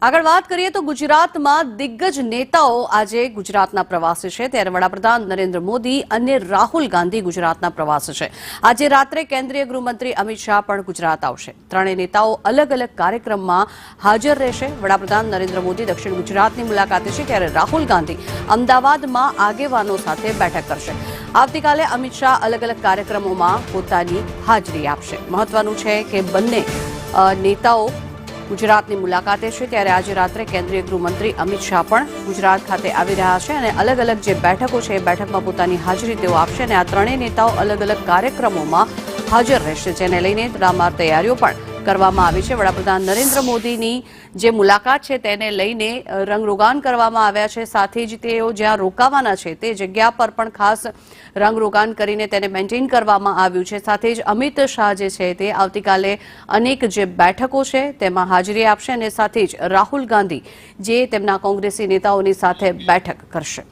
આગળ વાત કરીએ તો ગુજરાતમાં દિગ્ગજ નેતાઓ આજે ગુજરાતના પ્રવાસે છે ત્યારે વડાપ્રધાન નરેન્દ્ર મોદી અને રાહુલ ગાંધી ગુજરાતના પ્રવાસે છે। આજે રાત્રે કેન્દ્રીય ગૃહમંત્રી અમિત શાહ પણ ગુજરાત આવશે। ત્રણેય નેતાઓ અલગ અલગ કાર્યક્રમમાં હાજર રહેશે। વડાપ્રધાન નરેન્દ્ર મોદી દક્ષિણ ગુજરાતની મુલાકાતે છે ત્યારે રાહુલ ગાંધી અમદાવાદમાં આગેવાનો સાથે બેઠક કરશે। આવતીકાલે અમિત શાહ અલગ અલગ કાર્યક્રમોમાં પોતાની હાજરી આપશે। મહત્વનું છે કે બંને નેતાઓ ગુજરાતની મુલાકાતે છે ત્યારે આજે રાત્રે કેન્દ્રીય ગૃહમંત્રી અમિત શાહ પણ ગુજરાત ખાતે આવી રહ્યા છે અને અલગ અલગ જે બેઠકો છે એ બેઠકમાં પોતાની હાજરી તેઓ આપશે અને આ ત્રણેય નેતાઓ અલગ અલગ કાર્યક્રમોમાં હાજર રહેશે, જેને લઈને તડામાર તૈયારીઓ પણ કરવામાં આવી છે। વડાપ્રધાન નરેન્દ્ર મોદીની જે મુલાકાત છે તેને લઈને રંગરોગાન કરવામાં આવ્યા છે, સાથે જ તેઓ જ્યાં રોકાવાના છે તે જગ્યા પર પણ ખાસ રંગરોગાન કરીને તેને મેન્ટેન કરવામાં આવ્યું છે। સાથે જ અમિત શાહ જે છે તે આવતીકાલે અનેક જે બેઠકો છે તેમાં હાજરી આપશે અને સાથે જ રાહુલ ગાંધી જે તેમના કોંગ્રેસી નેતાઓની સાથે બેઠક કરશે।